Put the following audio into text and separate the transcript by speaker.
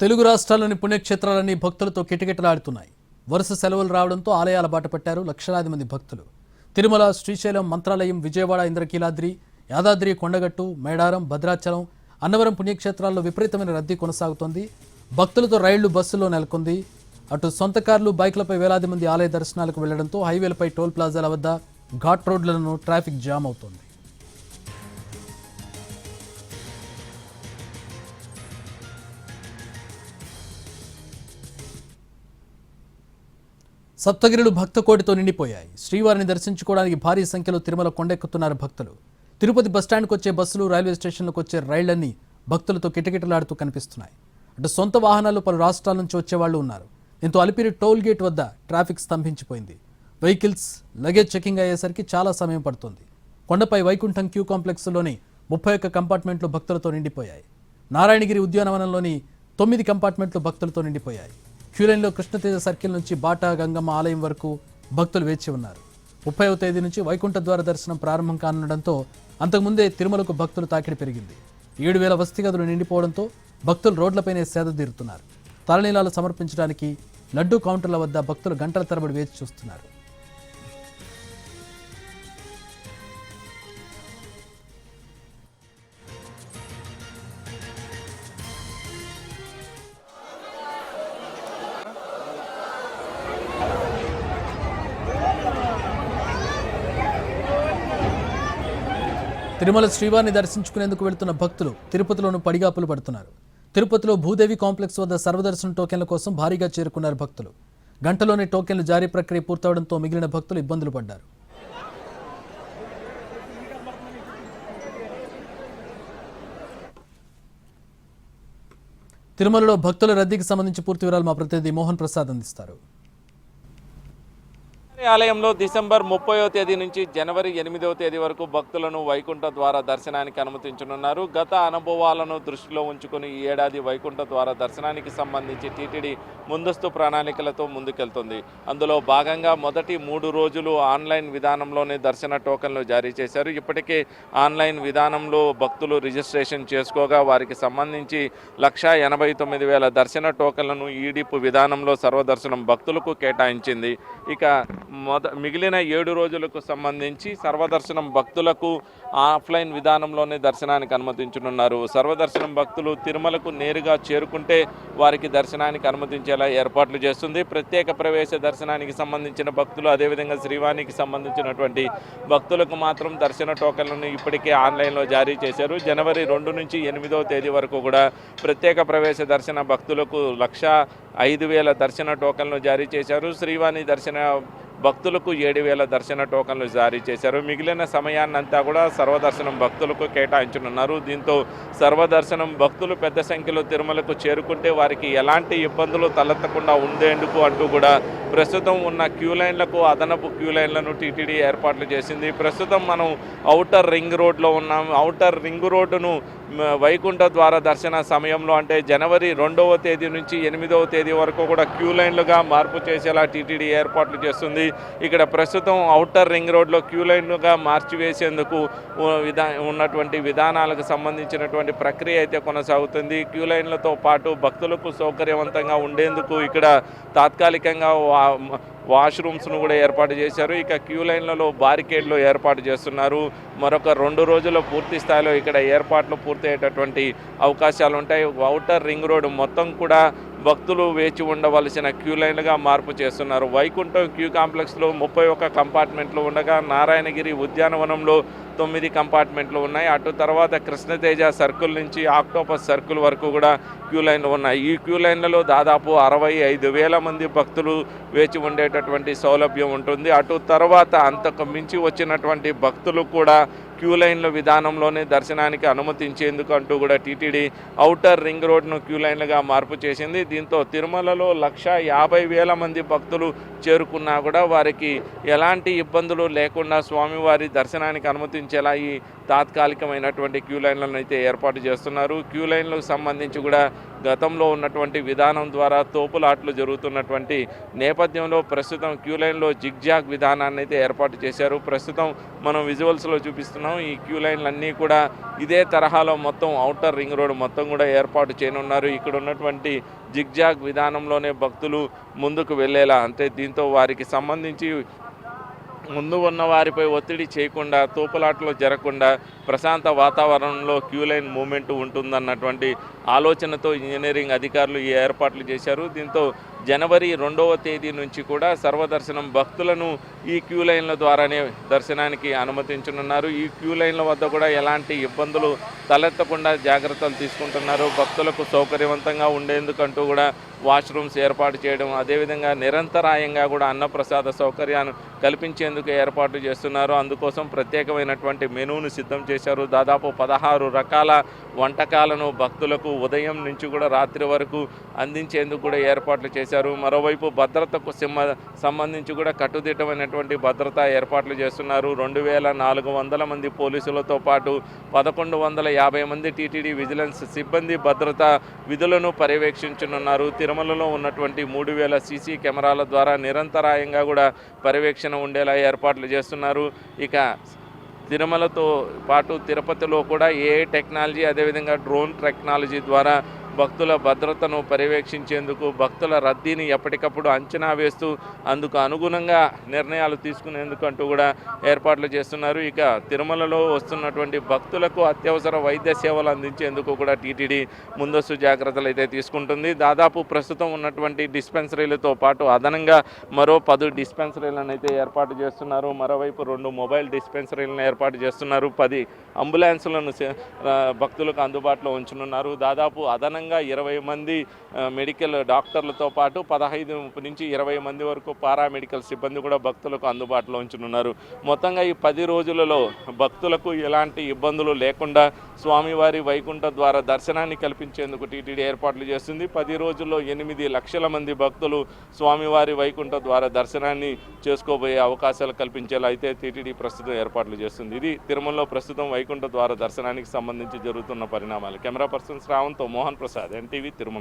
Speaker 1: తెలుగు రాష్ట్రాల్లోని పుణ్యక్షేత్రాలన్నీ భక్తులతో కిటకిటలాడుతున్నాయి. వరుస సెలవులు రావడంతో ఆలయాల బాట పట్టారు లక్షలాది మంది భక్తులు. తిరుమల, శ్రీశైలం, మంత్రాలయం, విజయవాడ, ఇంద్రకీలాద్రి, యాదాద్రి, కొండగట్టు, మేడారం, భద్రాచలం, అన్నవరం పుణ్యక్షేత్రాల్లో విపరీతమైన రద్దీ కొనసాగుతోంది. భక్తులతో రైళ్లు, బస్సుల్లో నెలకొంది. అటు సొంత కార్లు, బైక్లపై వేలాది మంది ఆలయ దర్శనాలకు వెళ్లడంతో హైవేలపై, టోల్ ప్లాజాల వద్ద, ఘాట్ రోడ్లను ట్రాఫిక్ జామ్ అవుతోంది. సప్తగిరులు భక్త కోటితో నిండిపోయాయి. శ్రీవారిని దర్శించుకోవడానికి భారీ సంఖ్యలో తిరుమల కొండెక్కుతున్నారు భక్తులు. తిరుపతి బస్టాండ్కు వచ్చే బస్సులు, రైల్వే స్టేషన్లకు వచ్చే రైళ్లన్నీ భక్తులతో కిటకిటలాడుతూ కనిపిస్తున్నాయి. అటు సొంత వాహనాలు పలు రాష్ట్రాల నుంచి వచ్చేవాళ్లు ఉన్నారు. దీంతో అలిపిరి టోల్ గేట్ వద్ద ట్రాఫిక్ స్తంభించిపోయింది. వెహికల్స్, లగేజ్ చెకింగ్ అయ్యేసరికి చాలా సమయం పడుతోంది. కొండపై వైకుంఠం క్యూ కాంప్లెక్స్లోని 31 కంపార్ట్మెంట్లు భక్తులతో నిండిపోయాయి. నారాయణగిరి ఉద్యానవనంలోని 9 కంపార్ట్మెంట్లు భక్తులతో నిండిపోయాయి. క్యూలైన్లో కృష్ణతేజ సర్కిల్ నుంచి బాటా గంగమ్మ ఆలయం వరకు భక్తులు వేచి ఉన్నారు. 30వ తేదీ నుంచి వైకుంఠ ద్వార దర్శనం ప్రారంభం కానుండడంతో అంతకుముందే తిరుమలకు భక్తులు తాకిడి పెరిగింది. 7,000 వసతి గదులు నిండిపోవడంతో భక్తులు రోడ్లపైనే సేదతీరుతున్నారు. తలనీలాలు సమర్పించడానికి లడ్డూ కౌంటర్ల వద్ద భక్తులు గంటల తరబడి వేచి చూస్తున్నారు. తిరుమల శ్రీవారిని దర్శించుకునేందుకు వెళ్తున్న భక్తులు తిరుపతిలోనూ పడిగాపులు పడుతున్నారు. తిరుపతిలో భూదేవి కాంప్లెక్స్ వద్ద సర్వదర్శనం టోకెన్ల కోసం భారీగా చేరుకున్నారు భక్తులు. గంటలోనే టోకెన్లు జారీ ప్రక్రియ పూర్తవడంతో మిగిలిన భక్తులు ఇబ్బందులు పడ్డారు. తిరుమలలో భక్తుల రద్దీకి సంబంధించి పూర్తి వివరాలు మా ప్రతినిధి మోహన్ ప్రసాద్ అందిస్తారు.
Speaker 2: ఆలయంలో డిసెంబర్ 30వ తేదీ నుంచి జనవరి 8వ తేదీ వరకు భక్తులను వైకుంఠ ద్వార దర్శనానికి అనుమతించనున్నారు. గత అనుభవాలను దృష్టిలో ఉంచుకుని ఈ ఏడాది వైకుంఠ ద్వార దర్శనానికి సంబంధించి టీటీడీ ముందస్తు ప్రణాళికలతో ముందుకెళ్తుంది. అందులో భాగంగా మొదటి 3 రోజులు ఆన్లైన్ విధానంలోనే దర్శన టోకన్లు జారీ చేశారు. ఇప్పటికే ఆన్లైన్ విధానంలో భక్తులు రిజిస్ట్రేషన్ చేసుకోగా వారికి సంబంధించి 1,89,000 దర్శన టోకన్లను ఈడిపు విధానంలో సర్వదర్శనం భక్తులకు కేటాయించింది. ఇక మిగిలిన 7 రోజులకు సంబంధించి సర్వదర్శనం భక్తులకు ఆఫ్లైన్ విధానంలోనే దర్శనానికి అనుమతించనున్నారు. సర్వదర్శనం భక్తులు తిరుమలకు నేరుగా చేరుకుంటే వారికి దర్శనానికి అనుమతించేలా ఏర్పాట్లు చేస్తుంది. ప్రత్యేక ప్రవేశ దర్శనానికి సంబంధించిన భక్తులు, అదేవిధంగా శ్రీవారికి సంబంధించినటువంటి భక్తులకు మాత్రం దర్శన టోకన్లను ఇప్పటికే ఆన్లైన్లో జారీ చేశారు. జనవరి 2 నుంచి 8వ తేదీ వరకు కూడా ప్రత్యేక ప్రవేశ దర్శన భక్తులకు 1,05,000 దర్శన టోకన్లు జారీ చేశారు. శ్రీవాణి దర్శన భక్తులకు 7,000 దర్శన టోకన్లు జారీ చేశారు. మిగిలిన సమయాన్నంతా కూడా సర్వదర్శనం భక్తులకు కేటాయించనున్నారు. దీంతో సర్వదర్శనం భక్తులు పెద్ద సంఖ్యలో తిరుమలకు చేరుకుంటే వారికి ఎలాంటి ఇబ్బందులు తలెత్తకుండా ఉండేందుకు అంటూ కూడా ప్రస్తుతం ఉన్న క్యూ లైన్లకు అదనపు క్యూ లైన్లను టీటీడీ ఏర్పాట్లు చేసింది. ప్రస్తుతం మనం ఔటర్ రింగ్ రోడ్లో ఉన్నాం. ఔటర్ రింగ్ రోడ్డును వైకుంఠ ద్వార దర్శన సమయంలో అంటే జనవరి 2వ తేదీ నుంచి 8వ తేదీ వరకు కూడా క్యూ లైన్లుగా మార్పు చేసేలా టీటీడీ ఏర్పాట్లు చేస్తుంది. ఇక్కడ ప్రస్తుతం ఔటర్ రింగ్ రోడ్లో క్యూ లైన్లుగా మార్చివేసేందుకు ఉన్నటువంటి విధానాలకు సంబంధించినటువంటి ప్రక్రియ అయితే కొనసాగుతుంది. క్యూ లైన్లతో పాటు భక్తులకు సౌకర్యవంతంగా ఉండేందుకు ఇక్కడ తాత్కాలికంగా వాష్రూమ్స్ను కూడా ఏర్పాటు చేశారు. ఇక క్యూ లైన్లలో బారికేడ్లు ఏర్పాటు చేస్తున్నారు. మరొక 2 రోజుల్లో పూర్తి స్థాయిలో ఇక్కడ ఏర్పాట్లు పూర్తయ్యేటటువంటి అవకాశాలు ఉంటాయి. ఔటర్ రింగ్ రోడ్ మొత్తం కూడా భక్తులు వేచి ఉండవలసిన క్యూ లైన్లుగా మార్పు చేస్తున్నారు. వైకుంఠం క్యూ కాంప్లెక్స్లో 31 కంపార్ట్మెంట్లు ఉండగా నారాయణగిరి ఉద్యానవనంలో 9 కంపార్ట్మెంట్లు ఉన్నాయి. అటు తర్వాత కృష్ణతేజ సర్కిల్ నుంచి ఆక్టోపస్ సర్కిల్ వరకు కూడా క్యూ లైన్లు ఉన్నాయి. ఈ క్యూ లైన్లలో దాదాపు 65,000 మంది భక్తులు వేచి ఉండేటటువంటి సౌలభ్యం ఉంటుంది. అటు తర్వాత అంతకు మించి వచ్చినటువంటి భక్తులు కూడా క్యూ లైన్ల విధానంలోనే దర్శనానికి అనుమతించేందుకు అంటూ కూడా టీటీడీ ఔటర్ రింగ్ రోడ్ను క్యూ లైన్లుగా మార్పు చేసింది. దీంతో తిరుమలలో 1,50,000 మంది భక్తులు చేరుకున్నా కూడా వారికి ఎలాంటి ఇబ్బందులు లేకుండా స్వామివారి దర్శనానికి అనుమతించే కల్పించేలా ఈ తాత్కాలికమైనటువంటి క్యూ లైన్లను అయితే ఏర్పాటు చేస్తున్నారు. క్యూ లైన్లకు సంబంధించి కూడా గతంలో ఉన్నటువంటి విధానం ద్వారా తోపులాట్లు జరుగుతున్నటువంటి నేపథ్యంలో ప్రస్తుతం క్యూ లైన్లో జిగ్జాగ్ విధానాన్ని అయితే ఏర్పాటు చేశారు. ప్రస్తుతం మనం విజువల్స్లో చూపిస్తున్నాం. ఈ క్యూ లైన్లన్నీ కూడా ఇదే తరహాలో మొత్తం ఔటర్ రింగ్ రోడ్ మొత్తం కూడా ఏర్పాటు చేయనున్నారు. ఇక్కడ ఉన్నటువంటి జిగ్జాగ్ విధానంలోనే భక్తులు ముందుకు వెళ్ళేలా, అంటే దీంతో వారికి సంబంధించి ముందు ఉన్న వారిపై ఒత్తిడి చేయకుండా, తోపులాట్లో జరగకుండా ప్రశాంత వాతావరణంలో క్యూ లైన్ మూమెంట్ ఉంటుందన్నటువంటి ఆలోచనతో ఇంజనీరింగ్ అధికారులు ఈ ఏర్పాట్లు చేశారు. దీంతో జనవరి 2వ తేదీ నుంచి కూడా సర్వదర్శనం భక్తులను ఈ క్యూ లైన్ల ద్వారానే దర్శనానికి అనుమతించనున్నారు. ఈ క్యూ లైన్ల వద్ద కూడా ఎలాంటి ఇబ్బందులు తలెత్తకుండా జాగ్రత్తలు తీసుకుంటున్నారు. భక్తులకు సౌకర్యవంతంగా ఉండేందుకంటూ కూడా వాష్రూమ్స్ ఏర్పాటు చేయడం, అదేవిధంగా నిరంతరాయంగా కూడా అన్నప్రసాద సౌకర్యాన్ని కల్పించేందుకు ఏర్పాటు చేస్తున్నారు. అందుకోసం ప్రత్యేకమైనటువంటి మెనూను సిద్ధం చేశారు. దాదాపు 16 రకాల వంటకాలను భక్తులకు ఉదయం నుంచి కూడా రాత్రి వరకు అందించేందుకు కూడా ఏర్పాట్లు చేశారు. మరోవైపు భద్రతకు సంబంధించి కూడా కట్టుదిట్టమైనటువంటి భద్రతా ఏర్పాట్లు చేస్తున్నారు. 2400 మంది పోలీసులతో పాటు 1150 మంది టీటీడీ విజిలెన్స్ సిబ్బంది భద్రతా విధులను పర్యవేక్షించనున్నారు. తిరుమలలో ఉన్నటువంటి 3000 సీసీ కెమెరాల ద్వారా నిరంతరాయంగా కూడా పర్యవేక్షణ ఉండేలా ఏర్పాట్లు చేస్తున్నారు. ఇక తిరుమలతో పాటు తిరుపతిలో కూడా ఏఐ టెక్నాలజీ, అదేవిధంగా డ్రోన్ టెక్నాలజీ ద్వారా భక్తుల భద్రతను పర్యవేక్షించేందుకు, భక్తుల రద్దీని ఎప్పటికప్పుడు అంచనా వేస్తూ అందుకు అనుగుణంగా నిర్ణయాలు తీసుకునేందుకంటూ కూడా ఏర్పాట్లు చేస్తున్నారు. ఇక తిరుమలలో వస్తున్నటువంటి భక్తులకు అత్యవసర వైద్య సేవలు అందించేందుకు కూడా టీటీడీ ముందస్తు జాగ్రత్తలు అయితే తీసుకుంటుంది. దాదాపు ప్రస్తుతం ఉన్నటువంటి డిస్పెన్సరీలతో పాటు అదనంగా మరో 10 డిస్పెన్సరీలను అయితే ఏర్పాటు చేస్తున్నారు. మరోవైపు 2 మొబైల్ డిస్పెన్సరీలను ఏర్పాటు చేస్తున్నారు. 10 అంబులెన్సులను భక్తులకు అందుబాటులో ఉంచనున్నారు. దాదాపు అదనంగా 20 మంది మెడికల్ డాక్టర్లతో పాటు 15 నుంచి 20 మంది వరకు పారామెడికల్ సిబ్బంది కూడా భక్తులకు అందుబాటులో ఉంచనున్నారు. మొత్తంగా ఈ 10 రోజులలో భక్తులకు ఎలాంటి ఇబ్బందులు లేకుండా స్వామివారి వైకుంఠ ద్వార దర్శనాన్ని కల్పించేందుకు టీటీడీ ఏర్పాట్లు చేస్తుంది. 10 రోజుల్లో 8 లక్షల మంది భక్తులు స్వామివారి వైకుంఠ ద్వార దర్శనాన్ని చేసుకోబోయే అవకాశాలు కల్పించేలా అయితే టీటీడీ ప్రస్తుతం ఏర్పాట్లు చేస్తుంది. ఇది తిరుమలలో ప్రస్తుతం వైకుంఠ ద్వార దర్శనానికి సంబంధించి జరుగుతున్న పరిణామాలు. కెమెరా పర్సన్ శ్రావణ్తో మోహన్ ప్రసాద్, ఎన్టీవీ, తిరుమల.